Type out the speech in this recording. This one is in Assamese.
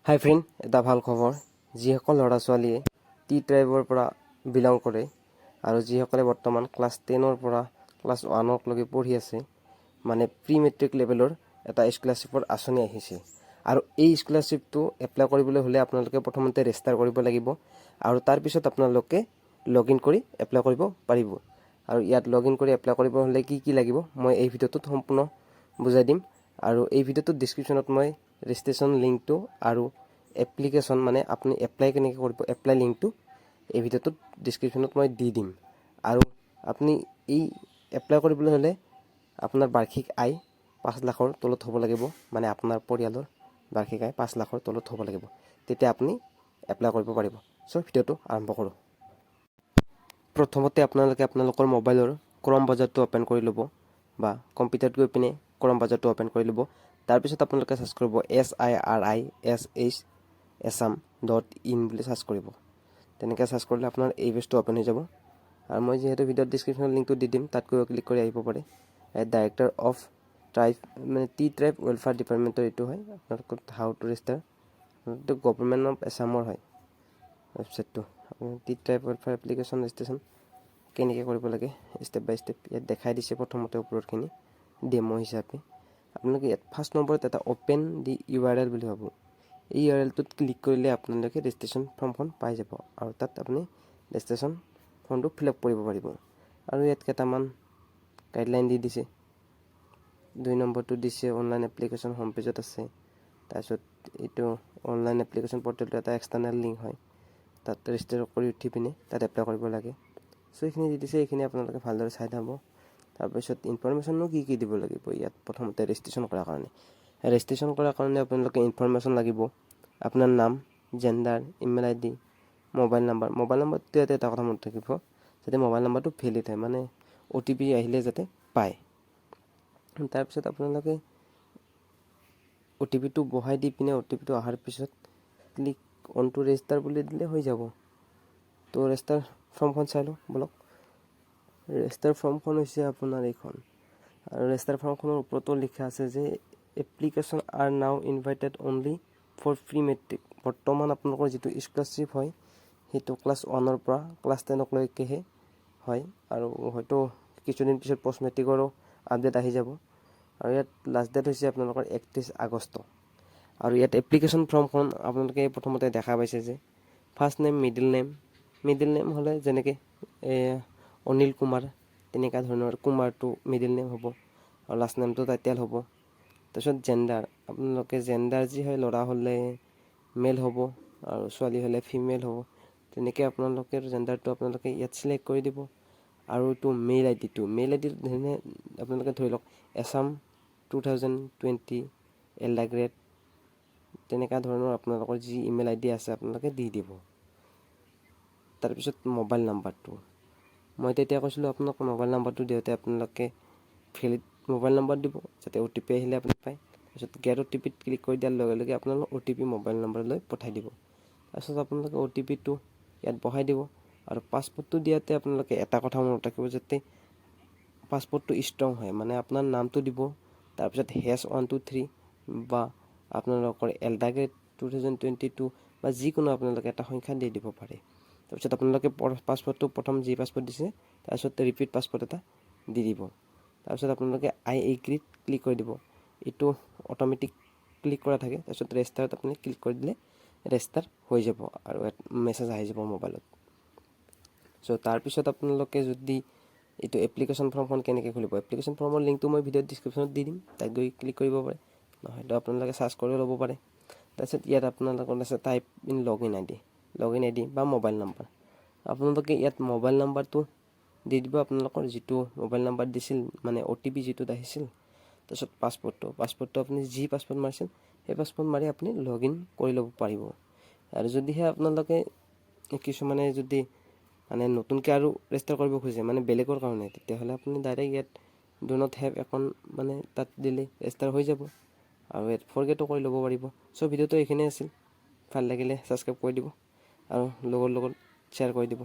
হাই ফ্ৰেণ্ড, এটা ভাল খবৰ। যিসকল ল'ৰা ছোৱালীয়ে টি ট্ৰাইবৰ পৰা বিলং কৰে আৰু যিসকলে বৰ্তমান ক্লাছ 10ৰ পৰা ক্লাছ 1লৈকে পঢ়ি আছে, মানে প্ৰি মেট্ৰিক লেভেলৰ এটা স্কলাৰশ্বিপৰ আঁচনি আহিছে। আৰু এই স্কলাৰশ্বিপটো এপ্লাই কৰিবলৈ হ'লে আপোনালোকে প্ৰথমতে ৰেজিষ্টাৰ কৰিব লাগিব আৰু তাৰপিছত আপোনালোকে লগ ইন কৰি এপ্লাই কৰিব পাৰিব। আৰু ইয়াত লগ ইন কৰি এপ্লাই কৰিব হ'লে কি লাগিব মই এই ভিডিঅ'টোত সম্পূৰ্ণ বুজাই দিম। আৰু এই ভিডিঅ'টোৰ ডিছক্ৰিপশ্যনত মই ৰেজিষ্ট্ৰেশ্যন লিংকটো আৰু এপ্লিকেশ্যন মানে আপুনি এপ্লাই কেনেকৈ কৰিব এপ্লাই লিংকটো এই ভিডিঅ'টোত ডিছক্ৰিপশ্যনত মই দি দিম। আৰু আপুনি এই এপ্লাই কৰিবলৈ হ'লে আপোনাৰ বাৰ্ষিক আয় 5 লাখৰ তলত হ'ব লাগিব, মানে আপোনাৰ পৰিয়ালৰ বাৰ্ষিক আয় 5 লাখৰ তলত হ'ব লাগিব, তেতিয়া আপুনি এপ্লাই কৰিব পাৰিব। চ' ভিডিঅ'টো আৰম্ভ কৰোঁ। প্ৰথমতে আপোনালোকৰ মোবাইলৰ ক্ৰম ব্ৰাউজাৰটো অ'পেন কৰি ল'ব বা কম্পিউটাৰত গৈ পিনে ক্ৰম ব্ৰাউজাৰটো অ'পেন কৰি ল'ব। তাৰপিছত আপোনালোকে চাৰ্চ কৰিব SIRISH-assam.in বুলি চাৰ্চ কৰিব। তেনেকৈ চাৰ্চ কৰিলে আপোনাৰ এই পেজটো অ'পেন হৈ যাব। আৰু মই যিহেতু ভিডিঅ'ত ডিছক্ৰিপশ্যনত লিংকটো দি দিম, তাত গৈ ক্লিক কৰি আহিব পাৰে। ডাইৰেক্টৰ অফ ট্ৰাইব মানে টি ট্ৰাইব ৱেলফেয়াৰ ডিপাৰ্টমেণ্টৰ এইটো হয়। আপোনালোকৰ হাউ টু ৰেজিষ্টাৰ, এইটো গভৰ্ণমেণ্ট অফ আছামৰ হয় ৱেবছাইটটো। আপুনি T tribe welfare application registration কেনেকৈ কৰিব লাগে ষ্টেপ বাই ষ্টেপ ইয়াত দেখাই দিছে। প্ৰথমতে ওপৰতখিনি ডেমো হিচাপে আপোনালোকে ইয়াত ফাৰ্ষ্ট নম্বৰত এটা অ'পেন দি URL বুলি ভাবোঁ। এই URLটোত ক্লিক কৰিলে আপোনালোকে ৰেজিষ্ট্ৰেশ্যন ফৰ্মখন পাই যাব আৰু তাত আপুনি ৰেজিষ্ট্ৰেশ্যন ফৰ্মটো ফিল আপ কৰিব পাৰিব। আৰু ইয়াত কেইটামান গাইডলাইন দি দিছে। 2 নম্বৰটো দিছে অনলাইন এপ্লিকেশ্যন হোম পেজত আছে। তাৰপিছত এইটো অনলাইন এপ্লিকেশ্যন পৰ্টেলটো এটা এক্সটাৰ্নেল লিংক হয়, তাত ৰেজিষ্টাৰ কৰি উঠি পিনে তাত এপ্লাই কৰিব লাগে। চ' এইখিনি দি দিছে, এইখিনি আপোনালোকে ভালদৰে চাই থাকক। তাৰপিছত ইনফৰমেশ্যনো কি দিব লাগিব ইয়াত প্ৰথমতে ৰেজিষ্ট্ৰেশ্যন কৰাৰ কাৰণে আপোনালোকে ইনফৰমেশ্যন লাগিব। আপোনাৰ নাম, জেণ্ডাৰ, ইমেইল ID, মোবাইল নাম্বাৰটো ইয়াতে এটা কথা মনত থাকিব, যাতে মোবাইল নাম্বাৰটো ভেলিড হয়, মানে OTP আহিলে যাতে পায়। তাৰপিছত আপোনালোকে OTPটো বহাই দি পিনে OTPটো অহাৰ পিছত ক্লিক অন টু ৰেজিষ্টাৰ বুলি দিলে হৈ যাব। তো ৰেজিষ্টাৰ ফৰ্মখন চাই লওঁ বলক। ৰেজিষ্টাৰ ফৰ্মখন হৈছে আপোনাৰ এইখন। আৰু ৰেজিষ্টাৰ ফৰ্মখনৰ ওপৰতো লিখা আছে যে application are now invited only for pre matric. বৰ্তমান আপোনালোকৰ যিটো স্কলাৰশ্বিপ হয় সেইটো ক্লাছ 1ৰ পৰা ক্লাছ 10লৈকেহে হয়, আৰু হয়তো কিছুদিন পিছত পষ্ট মেট্ৰিকৰো আপডেট আহি যাব। আৰু ইয়াত লাষ্ট ডেট হৈছে আপোনালোকৰ 31 আগষ্ট। আৰু ইয়াত এপ্লিকেশ্যন ফৰ্মখন আপোনালোকে প্ৰথমতে দেখা পাইছে যে ফাৰ্ষ্ট নেম, মিডিল নেম হ'লে যেনেকৈ অনিল কুমাৰ, তেনেকুৱা ধৰণৰ কুমাৰটো মিডিল নেম হ'ব আৰু লাষ্ট নেমটো টাইটেল হ'ব। তাৰপিছত জেণ্ডাৰ, আপোনালোকে জেণ্ডাৰ যি হয় ল'ৰা হ'লে মেল হ'ব আৰু ছোৱালী হ'লে ফিমেল হ'ব। তেনেকৈ আপোনালোকে জেণ্ডাৰটো আপোনালোকে ইয়াত চিলেক্ট কৰি দিব। আৰু এইটো মেইল ID ধৰণে আপোনালোকে ধৰি লওক assam2020 তেনেকুৱা ধৰণৰ আপোনালোকৰ যি ইমেইল ID আছে আপোনালোকে দি দিব। তাৰপিছত মোবাইল নাম্বাৰটো, মই তেতিয়া কৈছিলোঁ আপোনালোকে মোবাইল নাম্বাৰটো দিওঁতে আপোনালোকে ভেলিড মোবাইল নাম্বাৰ দিব, যাতে OTP আহিলে আপুনি পায়। তাৰপিছত গেট OTPত ক্লিক কৰি দিয়াৰ লগে লগে আপোনালোক OTP মোবাইল নাম্বাৰলৈ পঠাই দিব। তাৰপিছত আপোনালোকে OTPটো ইয়াত বহাই দিব। আৰু পাছপৰ্টটো দিয়াতে আপোনালোকে এটা কথা মনত ৰাখিব, যাতে পাছপৰ্টটো ষ্ট্ৰং হয়, মানে আপোনাৰ নামটো দিব, তাৰপিছত #123 বা আপোনালোকৰ এল্ডাগ্ৰেড 2022 বা যিকোনো আপোনালোকে এটা সংখ্যা দি দিব পাৰে। তাৰপিছত আপোনালোকে পাছপৰ্টটো প্ৰথম যি পাছপৰ্ট দিছে তাৰপিছত ৰিপিট পাছপৰ্ট এটা দি দিব। তাৰপিছত আপোনালোকে I এগ্ৰীত ক্লিক কৰি দিব। এইটো অট'মেটিক ক্লিক কৰা থাকে। তাৰপিছত ৰেজিষ্টাৰত আপুনি ক্লিক কৰি দিলে ৰেজিষ্টাৰ হৈ যাব আৰু মেছেজ আহি যাব মোবাইলত। চ' তাৰপিছত আপোনালোকে যদি এইটো এপ্লিকেশ্যন ফৰ্মখন কেনেকৈ খুলিব, এপ্লিকেশ্যন ফৰ্মৰ লিংকটো মই ভিডিঅ'ত ডিছক্ৰিপশ্যনত দি দিম, তাত গৈ ক্লিক কৰিব পাৰে, নহয়তো আপোনালোকে চাৰ্চ কৰি ল'ব পাৰে। তাৰপিছত ইয়াত আপোনালোকৰ আছে type in log in ID বা মোবাইল নাম্বাৰ। আপোনালোকে ইয়াত মোবাইল নাম্বাৰটো দি দিব, আপোনালোকৰ যিটো মোবাইল নাম্বাৰ দিছিল, মানে OTP যিটোত আহিছিল। তাৰপিছত পাছপৰ্টটো আপুনি যি পাছপৰ্ট মাৰিছিল সেই পাছপৰ্ট মাৰি আপুনি লগ ইন কৰি ল'ব পাৰিব। আৰু যদিহে আপোনালোকে কিছুমানে যদি মানে নতুনকৈ আৰু ৰেজিষ্টাৰ কৰিব খোজে, মানে বেলেগৰ কাৰণে, তেতিয়াহ'লে আপুনি ডাইৰেক্ট ইয়াত ডু নট হেভ একাউণ্ট মানে তাত দিলে ৰেজিষ্টাৰ হৈ যাব আৰু ইয়াত ফৰগেটো কৰি ল'ব পাৰিব। চ' ভিডিঅ'টো এইখিনিয়ে আছিল। ভাল লাগিলে ছাবস্ক্ৰাইব কৰি দিব আৰু লগৰ লগত শ্বেয়াৰ কৰি দিব।